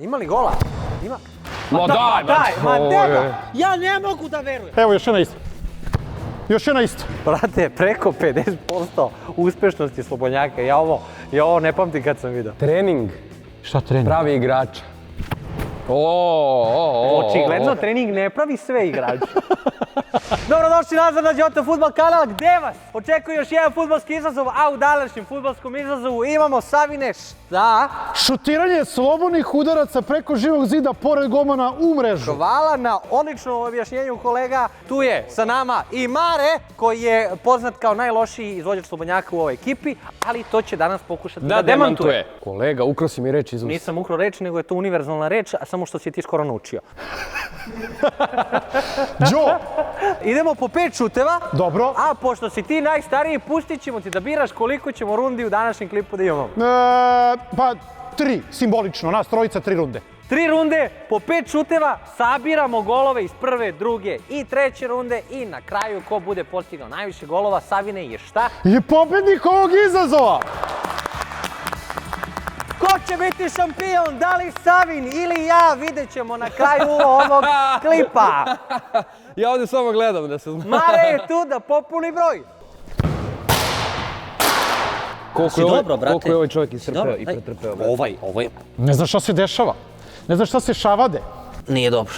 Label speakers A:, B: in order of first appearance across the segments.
A: Ima li gola? Ima.
B: Ma daj,
A: ma daj, ja ne mogu da verujem.
C: Evo još jedna isto. Još jedna isto.
A: Brate, preko 50% uspešnosti Slobodnjaka. Ja ovo ne pamtim kad sam vidio.
B: Trening.
C: Šta trening?
B: Pravi igrača.
A: Očigledno trening ne pravi sve igrače. Dobrodošli nazad na Đota Fudbal kanal, gde vas očekuje još jedan fudbalski izazov, a u današnjem fudbalskom izazovu imamo Savine šta?
C: Šutiranje slobodnih udaraca preko živog zida pored golmana u mrežu.
A: Hvala na odličnom objašnjenju kolega. Tu je sa nama i Mare, koji je poznat kao najlošiji izvođač Slobodnjaka u ovoj ekipi, ali to će danas pokušati da demantuje.
B: Kolega, ukrao si mi reč iz usta.
A: Nisam ukrao reč, nego je to univerzalna reč, a samo što si ti skoro naučio.
C: Đo!
A: Idemo po 5 šuteva.
C: Dobro.
A: A pošto si ti najstariji, pustit ćemo ti da biraš koliko ćemo rundi u današnjem klipu da imamo.
C: Pa 3, simbolično, nas trojica 3 runde.
A: 3 runde, po 5 šuteva, sabiramo golove iz prve, druge i treće runde i na kraju ko bude postigao najviše golova, Savine je šta?
C: Je pobednik ovog izazova!
A: Ko će biti šampion? Da li Savin ili ja? Vidjet ćemo na kraju ovog klipa.
B: Ja ovdje samo gledam da se zna.
A: Mare je tu da popuni broj.
B: Koliko je ovaj čovjek istrpeo i pretrpeo?
A: Ovo je...
C: Ne znaš šta se dešava. Ne znaš šta se šavade.
A: Nije dobro.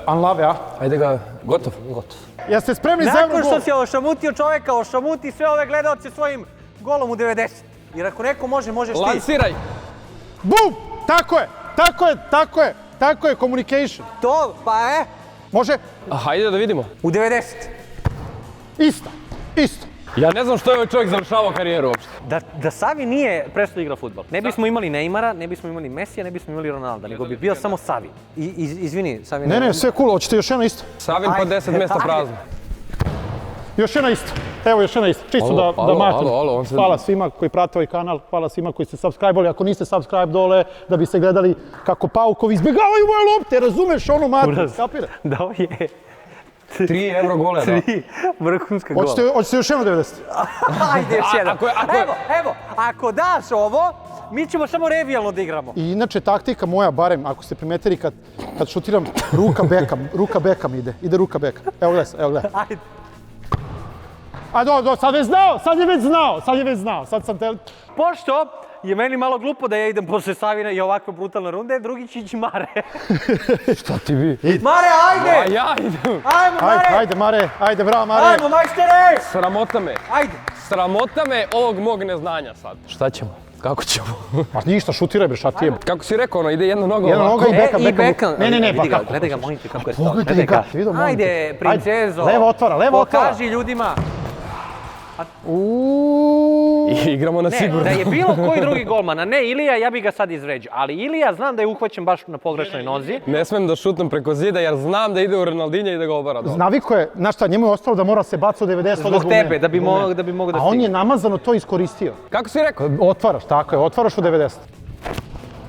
C: Anlave, a?
B: Ajde ga, gotov?
A: Gotov.
C: Jeste spremni za Eurogol?
A: Nakon što si ošamutio čoveka, ošamuti sve ove gledalce svojim golom u 90. Jer ako neko može, možeš ti.
B: Lansiraj!
C: Bum! Tako je, communication.
A: To, pa
C: Može?
B: Hajde da vidimo.
A: u 90.
C: Isto.
B: Ja ne znam što je ovaj čovjek završavao karijeru uopšte.
A: Da Savi nije prestao igra fudbal, ne bismo imali Neymara, ne bismo imali Mesija, ne bismo imali Ronalda, nego bi bio samo Savi. Izvini, Savi...
C: Ne, sve cool, hoćete još jedna isto?
B: Savin po 10 mjesta prazno.
C: Još jedna isto. Evo još jedna isto. Čisto da matem. Hvala svima koji prate ovaj kanal, hvala svima koji ste subscribe-ali. Ako niste subscribe dole, da biste gledali kako paukovi izbjegavaju moje lopte, razumeš ono mater, kapira?
A: Dao je
B: 3 euro gole, da.
A: 3 vrhunska gola.
C: Hoćete još jedno 90?
A: Ajde još jedan. Evo, ako daš ovo, mi ćemo samo revijalno da igramo.
C: I inače taktika moja, barem ako ste primetili kad šutiram, ruka bekam ide ruka bekam. Evo gledaj.
A: Ajde.
C: A sad je već znao, sad sam te...
A: Pošto je meni malo glupo da ja idem posle Savina i ovakve brutalne runde, drugi će ići Mare.
B: Šta ti bi?
A: Mare, ajde!
B: A ja idem!
A: Ajmo, Mare!
C: Ajde, Mare, ajde, bravo, Mare!
A: Ajmo, majstere!
B: Sramota me.
A: Ajde!
B: Sramota me ovog mog neznanja sad. Šta ćemo? Kako ćemo?
C: Pa ništa, šutiraj bre, šta ti je?
B: Kako si rekao, ono, ide jedna noga
C: Jedna
B: ovako.
C: noga i Beckham. Ne, pa kako?
A: Gledaj ga, molim te kako je to.
C: Pogledaj ga, vidio molim te.
A: Ajde, princezo.
C: Levo otvara.
A: Pokaži ljudima.
B: I igramo na sigurno.
A: Da je bilo koji drugi golman, a ne Ilija, ja bih ga sad izvređao. Ali Ilija znam da je uhvaćen baš na pogrešnoj nozi.
B: Ne smem da šutnem preko zida jer znam da ide u Ronaldinja i da ga obara dole.
C: Naviko je, znaš šta, njemu je ostalo da mora se baca u 90.
A: Zbog tebe, da bi mogao da stigne.
C: A on je namazano to iskoristio.
B: Kako si rekao?
C: Otvaraš, tako je, otvaraš u 90.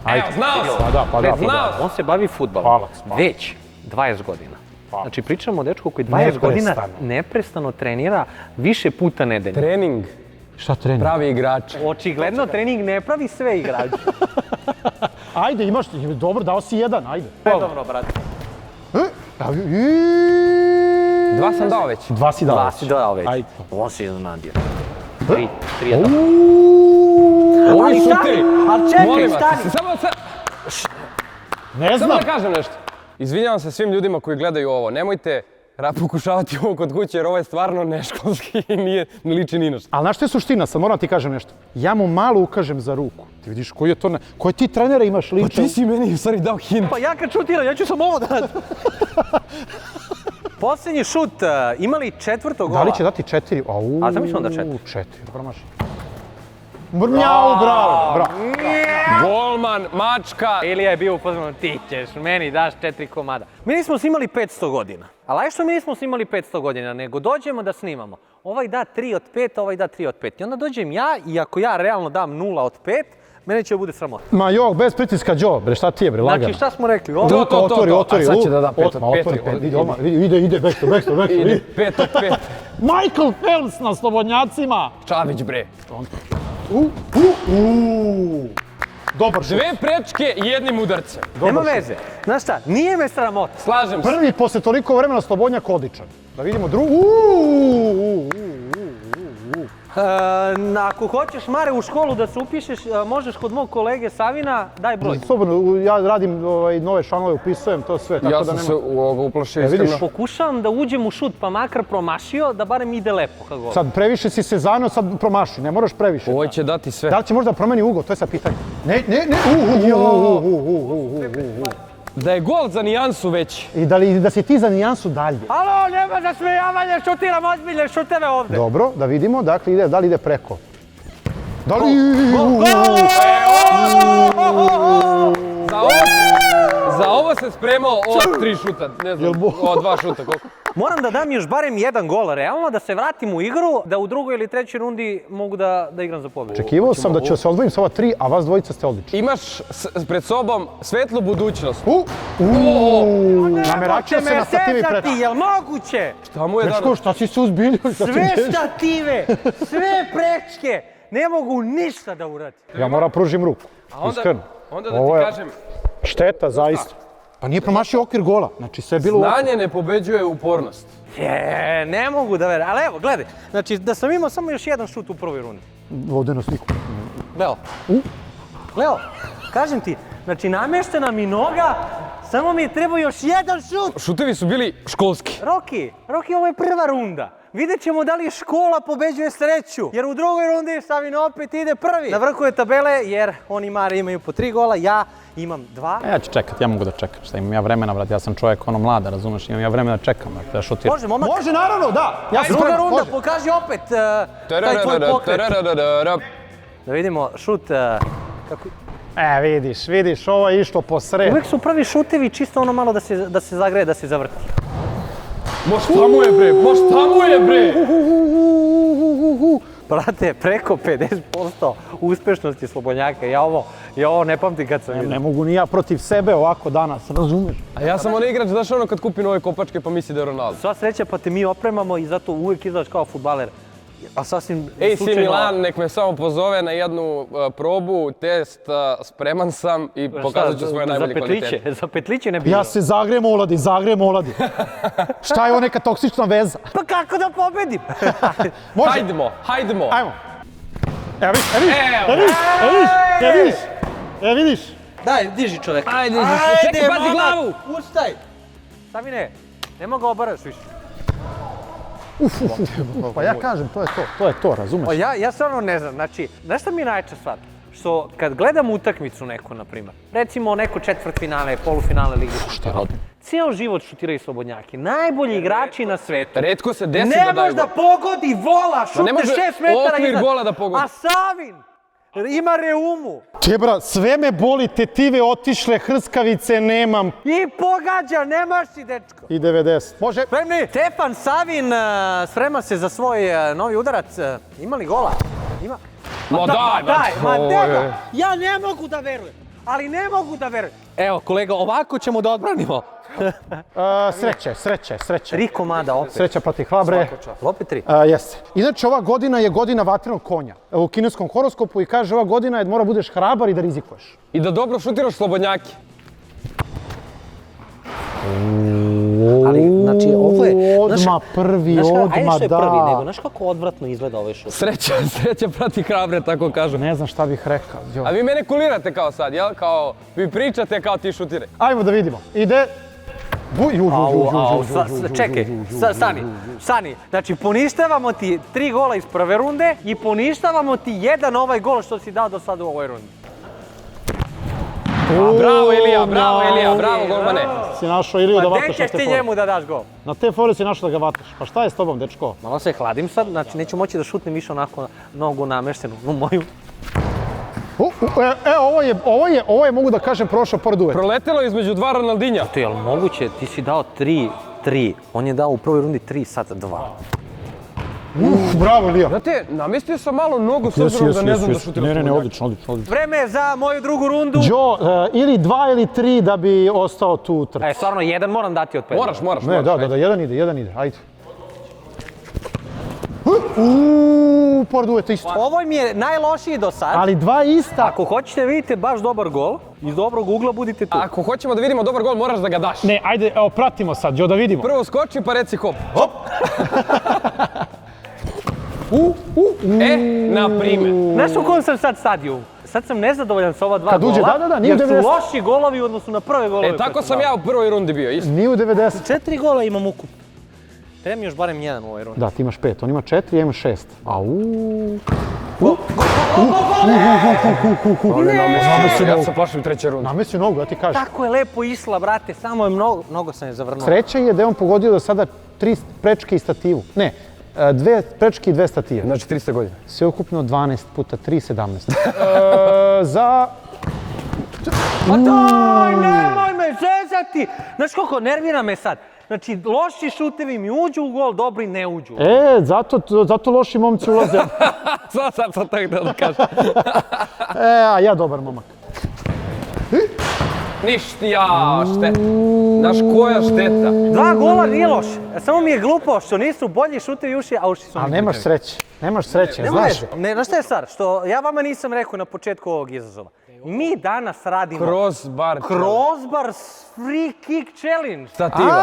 B: Evo, znao sam!
C: Pa da.
A: On se bavi fudbalom već 20 godina. Znači pričamo o dečku koji 20 godina neprestano trenira više puta nedeljno.
B: Trening.
C: Šta trening?
B: Pravi igrač.
A: Očigledno trening ne pravi sve igrače.
C: Ajde, imaš, dobro, dao si jedan, ajde.
A: Redovno, brate.
B: 2 sam dao već.
C: 2 si dao već.
A: 2 si dao već.
C: Ajde.
A: On se iznenadio. 3-1.
B: Ovi šuteri.
A: Ali čekaj, stani.
C: Ne
B: Samo
C: znam.
B: da kažem nešto. Izvinjavam se svim ljudima koji gledaju ovo. Nemojte pokušavati ovo kod kuće jer ovo je stvarno neškolski i ne liči ni na što.
C: Ali znaš što je suština, sad moram ti kažem nešto. Ja mu malo ukažem za ruku. Ti vidiš koji je to, koje ti trenera imaš ličan?
B: Pa ti si meni u stvari dao hint.
A: Pa ja kad šutiram, ja ću samo ovo dati. Posljednji šut, imali 4. gola.
C: Da li će dati 4?
A: A sam mislio da 4.
C: 4, promaši. Mrnjau, bravo.
B: Golman, mačka.
A: Ilija je bio upoznan, ti ćeš meni daš 4 komada. Mi nismo snimali 500 godina. Ali što mi nismo snimali 500 godina, nego dođemo da snimamo. Ovaj da 3 od 5, ovaj da 3 od 5. I onda dođem ja i ako ja realno dam 0 od 5, mene će bude sramota.
C: Ma jok, bez pritiska Đo, bre, šta ti je bre, lagano.
A: Znači šta smo rekli?
C: Otvori.
B: A sad će da da 5 od 5.
C: Otvori 5, ide, backstop.
B: Ide 5 od 5.
C: Michael Phelps na slobodnjacima.
B: Čavić bre.
C: Dobar šut.
B: 2 prečke i 1 udarcem.
A: Nema veze. Znaš šta, nije me sramota.
B: Slažem se.
C: Prvi posle toliko vremena Slobodnjak odličan. Da vidimo drugu.
A: Ako hoćeš, Mare, u školu da se upišeš, možeš kod mog kolege Savina, daj broj.
C: Slobodno, ja radim nove šanove, upisujem to sve, tako
B: Ja
C: da
B: sam
C: nema...
B: se uplašio
C: vidiš?
B: iskreno.
A: Pokušavam da uđem u šut, pa makar promašio, da barem ide lepo kako god.
C: Sad previše si se zanio, sad promaši, ne moraš previše.
B: Ovo će dati sve.
C: Da li će možda promeni ugao, to je sad pitanje. Ne.
B: Da je gol za nijansu veći.
C: I da si ti za nijansu dalje.
A: Alo, nema zasmejavanja, šutiram ozbiljne šuteve ovde.
C: Dobro, da vidimo, dakle, da li ide preko. Da li...
B: Za ovo se spremao od 3 šuta, ne znam, od 2 šuta, koliko?
A: Moram da dam još barem jedan gol, realno, da se vratim u igru, da u drugoj ili trećoj rundi mogu da igram za pobjedu.
C: Očekivao sam da ću se odvojim sa ova 3, a vas dvojica ste odlični.
B: Imaš pred sobom svetlu budućnost.
C: Nameračio se na stativi prečke.
A: Jel moguće?
B: Šta mu je
C: Dečko,
B: danas?
C: šta si se uzbiljio?
A: Sve stative, sve prečke, ne mogu ništa da uradim.
C: Ja moram pružim ruku, iskreno.
B: Onda da
C: Ovo
B: ti
C: je
B: kažem,
C: šteta, zaista. Pa nije promašio okvir gola, znači sve je bilo u okviru.
B: znanje ne pobeđuje upornost.
A: Ne mogu da verujem, ali evo, gledaj, znači da sam imao samo još jedan šut u prvoj rundi.
C: Ovdje nas niko.
A: Leo, kažem ti, znači nameštena mi noga, samo mi je trebao još jedan šut.
B: Šutevi su bili školski.
A: Roki, ovo je prva runda. Vidjet ćemo da li škola pobeđuje sreću, jer u drugoj rundi Savin opet ide prvi. Na vrhu je tabele, jer oni Mare imaju po 3 gola, ja imam 2.
C: Ja ću čekat, ja mogu da čekam, šta imam ja vremena, brat, ja sam čovjek mlada, razumeš, imam ja vremena da čekam, da šutiram.
A: Može, momak.
C: Može, naravno, da. Ja sam
A: Druga
C: spreman,
A: runda,
C: može.
A: pokaži opet taj tvoj pokret. Da vidimo šut.
C: Vidiš, ovo je išlo po sred.
A: Uvijek su prvi šutevi čisto ono malo da se zagreje, da se zavrti.
B: Šta mu je bre?
A: Brate, preko 50% uspešnosti Slobodnjaka. Ja ovo ne pamtim kad sam vidio.
C: Ne mogu ni ja protiv sebe ovako danas, razumeš?
B: A ja sam onaj igrač, znaš ono kad kupi nove kopačke pa misli da je Ronaldo.
A: Sva sreća pa te mi opremamo i zato uvijek izgledaš kao fudbaler. A sasvim
B: AC
A: slučajno...
B: Milan nek me samo pozove na jednu probu, test, spreman sam i pokazat ću svoje najbolje kvalitete.
A: Za petliće ne bi
C: Ja se zagrejem Oladi. Šta je ovo neka toksična veza?
A: Pa kako da pobedim?
C: Može?
B: Hajdemo.
C: Ajmo. Evo vidiš.
A: Daj, diži čovek.
B: Ajde, čekaj, pazi glavu.
A: Ustaj. Savine, ne mogu obaraš više.
C: Pa ja kažem, to je to, razumeš?
A: Ja stvarno ne znam, znači, znaš šta mi je najčešće stvar? Što kad gledam utakmicu neku, na primjer, recimo neko četvrtfinale, polufinale Lige šampiona, cijel život šutiraju Slobodnjaki, najbolji igrači na svetu.
B: Retko se desi
A: ne može da pogodi vola, šutne 6 metara
B: okvir
A: iznad.
B: gola da pogodi.
A: A Savin ima reumu.
C: Tebra, sve me boli, tetive otišle, hrskavice nemam.
A: I pogađa, nemaš si, dečko.
C: I 90. Može?
A: Spremni? Stefan Savin sprema se za svoj novi udarac. Ima li gola? Ima.
B: Ma daj,
A: Ja ne mogu da verujem, ali ne mogu da verujem. Evo, kolega, ovako ćemo da odbranimo.
C: Sreće.
A: 3 komada opet.
C: Sreća protiv Hrabre.
A: Opet 3.
C: Jeste. Inače, ova godina je godina vatrenog konja. U kineskom horoskopu i kaže ova godina je mora budeš hrabar i da rizikuješ.
B: I da dobro šutiraš Slobodnjaki.
A: Ali, znači, ovo je...
C: Odmah prvi,
A: Ajde što je
C: da.
A: prvi, nego znaš kako odvratno izgleda ovaj šut.
B: Sreća prati Hrabre, tako kažu.
C: Ne znam šta bih rekao.
B: A vi mene kulirate kao sad, jel? Kao, vi pričate kao ti šutiraj.
C: Ajmo da vidimo. Ide.
A: Čekaj, stani. Znači, poništavamo ti 3 gola iz prve runde i poništavamo ti jedan ovaj gol što si dao do sada u ovoj rundi.
B: Bravo Ilija, bravo golmane.
C: Si našao Iliju da
A: Pa
C: vataš
A: gde
C: na
A: ćeš
C: te
A: ti
C: fore.
A: njemu da daš gol?
C: Na te fore si našao da ga vataš. Pa šta je s tobom, dečko?
A: Malo se hladim sad, znači neću moći da šutnem više onako nogu nameštenu, moju.
C: Ovo je, mogu da kažem, prošao pored uveta.
B: Proletelo je između 2 Ronaldinja.
A: To je li moguće? Ti si dao 3, on je dao u prvoj rundi 3, sad 2.
C: Bravo, Ilija.
B: Znate, namestio sam malo nogu s obzirom da ne znam da šutiram
C: Ne,
B: Slobodnjaki.
C: odlično.
A: Vreme je za moju drugu rundu.
C: Đo, ili 2 ili 3 da bi ostao tu u trci.
A: Stvarno, jedan moram dati od 5.
B: Moraš.
C: Ne, da, jedan ide, ajde. u Pordujete isto.
A: Ovo mi je najlošiji do sad.
C: Ali dva ista.
A: Ako hoćete vidite baš dobar gol, iz dobrog ugla budite tu.
B: Ako hoćemo da vidimo dobar gol, moraš da ga daš.
C: Ne, ajde, evo, pratimo sad, da vidimo.
B: Prvo skoči pa reci hop. Hop! Na primjer.
A: Znaš u kom sam sad stadiju? Sad sam nezadovoljan sa ova dva
C: Kad
A: gola,
C: uđe, da, nije
A: jer
C: u
A: su
C: 90.
A: loši golovi u odnosu na prve golove.
B: Tako sam ja u prvoj rundi bio, isto.
C: Nije u 90.
A: 4 gola imam ukup. Treba mi još barem jedan u ovoj rundi.
C: Da, ti imaš 5, on ima 4, ja imam 6.
B: Ja sam plašio u trećoj rundi.
C: Namestio nogu, ja ti kažem.
A: Tako je lepo išla, brate, samo je mnogo sam je zavrnuo.
C: Sreća je da je on pogodio do sada 3 prečke i stativu. Ne, 2 prečke i 2 stative.
B: Znači 300 godina.
C: Sve ukupno 12 puta 3, 17. Za...
A: Pa daj, nemoj me zezati! Znaš koliko, nervira me sad. Znači, loši šutevi mi uđu u gol, dobri ne uđu.
C: Zato loši momci ulaze.
B: Sad sam tako da kažem.
C: A ja dobar momak.
B: Ništa, šteta. Znaš koja šteta?
A: 2 gola nije loše. Samo mi je glupo što nisu bolji šutevi uši, a uši su mi.
C: Ali nemaš sreće, znaš.
A: Znaš šta je stvar? Što ja vama nisam rekao na početku ovog izazova. Mi danas radimo
B: Crossbar
A: free kick challenge.
B: stativa.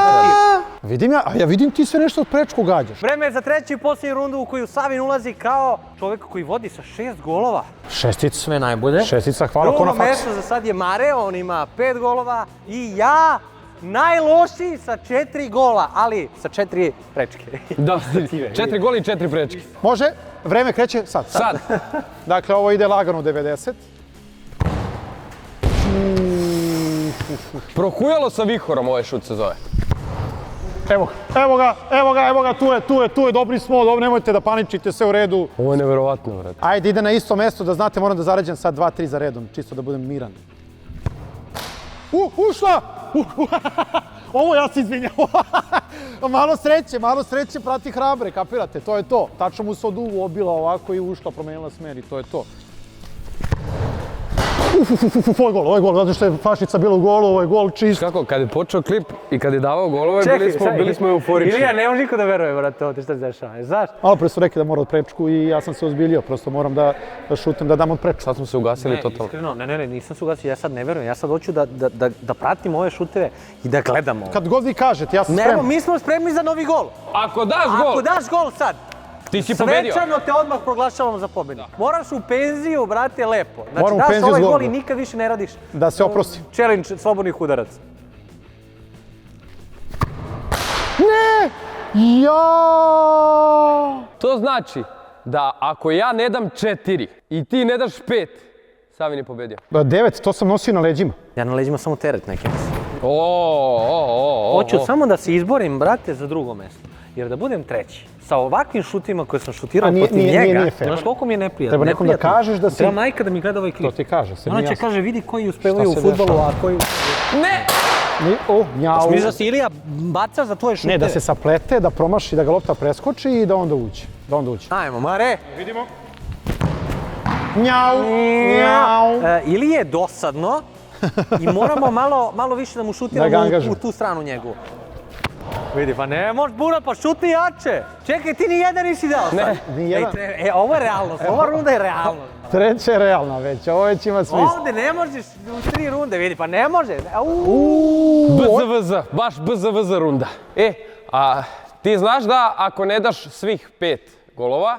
C: Vidim ja vidim ti sve nešto od prečku gađaš.
A: Vreme je za treću i posljednju rundu u koju Savin ulazi kao čovjek koji vodi sa 6 golova.
C: Šestica.
A: Sve najbolje.
C: Šestica, hvala ko na
A: Drugo
C: faksu.
A: mjesto za sad je Mare, on ima 5 golova i ja najlošiji sa 4 gola, ali sa 4 prečke.
B: Da, 4 goli i 4 prečke.
C: Može, vreme kreće sad.
B: Sad.
C: Dakle, ovo ide lagano u 90.
B: Prohujalo sa vihorom ovaj šut se zove.
C: Evo ga, tu je, dobri smo, nemojte da paničite, sve u redu.
B: Ovo je neverovatno, brate.
C: Ajde, ide na isto mjesto da znate, moram da zarađam sad 2-3 za redom, čisto da budem miran. Ušla! Ovo ja se izvinjam. Malo sreće, prati hrabre, kapirate, to je to. Tačno mu se od uvu obila ovako i ušla, promenila smer i to je to. Ovo je gol, zato što je Fašica bila u golu, ovo je gol čist.
B: Kako, kad je počeo klip i kad je davao golove, bili smo euforični.
A: Ilija, ne može niko da veruje, brate, ovo ti šta se dešava, znaš?
C: Malo pre su rekli da mora od prečku i ja sam se ozbiljio, prosto moram da šutem, da dam od prečku.
B: Sad smo se ugasili totalno.
A: Iskreno, ne, nisam se ugasio, ja sad ne verujem, ja sad hoću da pratim ove šuteve i da gledamo ovo.
C: Kad god vi kažete, ja sam
A: Evo,
C: spreman.
A: mi smo spremni za novi gol.
B: Ako daš gol,
A: sad,
B: ti si pobedio.
A: svečano te odmah proglašavam za pobjednik. Moraš u penziju, brate, lepo.
C: Moram u
A: Znači, daš
C: penziju
A: ovaj
C: s
A: gol
C: golom.
A: i nikad više ne radiš
C: Da se oprostim.
A: challenge slobodnih udaraca.
C: Ja!
B: To znači da ako ja ne dam 4 i ti ne daš 5, Savin je pobedio.
C: 9, to sam nosio na leđima.
A: Ja na leđima samo teret neki.
B: Hoću
A: Hoću samo da se izborim, brate, za drugo mjesto. Jer da budem treći. Sa ovakvim šutima koje sam šutirao protiv njega,
C: nije fair.
A: znaš koliko mi je neprijatno.
C: Treba nekom da kažeš da si...
A: Treba majka da mi gleda ovaj klip.
C: To ti kaže, sve mi
A: Ona će
C: jasno.
A: kaže, vidi koji uspevaju u
C: Šta se
A: fudbalu,
C: dešava?
A: a koji...
B: Ne!
C: Njau.
A: Misliš da si Ilija baca za tvoje šuteve?
C: Ne, da se saplete, da promaši, da ga lopta preskoči i da onda uđe.
A: Ajmo, Mare.
C: Vidimo. Njau.
A: Ili je dosadno i moramo malo više da mu
C: Da
A: šutiramo
C: ga angažujemo.
A: u tu stranu njegovu. Vidi, pa ne možeš Burat, pa šutni jače. Čekaj, ti ni jedan nisi dao sad.
C: Ne, ni jedan.
A: Ovo je realnost, ova runda je realnost.
C: Treća je realna već, ovo već ima smisla.
A: Ovdje ne možeš u 3 runde, vidi, pa ne može.
B: BZVZ, baš BZVZ runda. A ti znaš da ako ne daš svih 5 golova,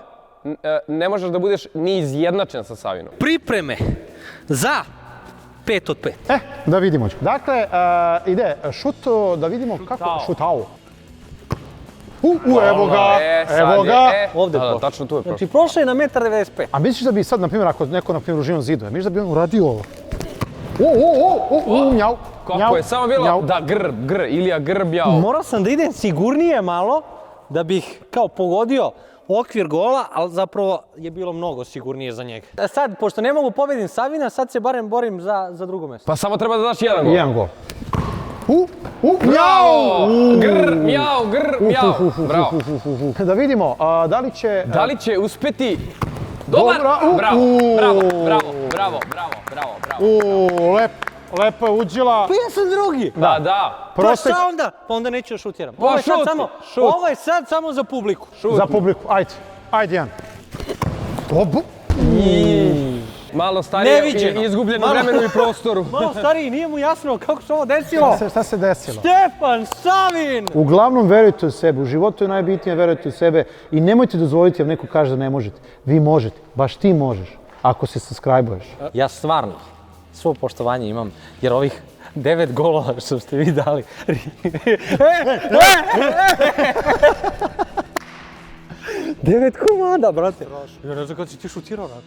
B: ne možeš da budeš ni izjednačen sa Savinom.
A: Pripreme za 5 od 5.
C: Da vidimo. Dakle, ide šut, da vidimo kako... Šutao. Evo ga.
A: Ovdje
B: Da,
A: prošlo.
B: tačno tu je prošlo.
A: Znači, prošlo je na 1,95 m.
C: A misliš da bi sad, na primjer, ako neko, na primjer, u živom zidu, misliš da bi on uradio ovo? Njau.
B: Kako je samo bilo da Ilija grbjao.
A: Morao sam da idem sigurnije malo, da bih kao pogodio okvir gola, ali zapravo je bilo mnogo sigurnije za njega. Sad, pošto ne mogu pobedim Savina, sad se barem borim za drugo mjesto.
B: Pa samo treba da daš jedan gol.
C: Jedan gol.
B: Bravo! Mjau. Bravo.
C: Da vidimo, da li će...
B: Da li će uspeti? Dobar! Bravo.
C: Lepo je uđila.
A: Pa ja sam drugi!
B: Da.
A: Pa šta onda? Pa onda neću da šutiram. Ovo je sad samo za publiku.
C: Za publiku, ajde, Jan.
B: Malo starije
A: Neviđeno.
B: i izgubljeno
A: Malo-
B: vremenu i prostoru.
A: Malo stariji, nije mu jasno kako se ovo desilo.
C: Šta se desilo?
A: Stefan Savin!
C: Uglavnom, verujte u sebe. U životu je najbitnije verujte u sebe i nemojte dozvoliti da vam neko kaže da ne možete. Vi možete. Baš ti možeš. Ako se subscribe-uješ.
A: Ja stvarno svo poštovanje imam, jer ovih 9 golova što ste vi dali. 9 komada, brate. Ja ne znam kad si ti šutirao onako.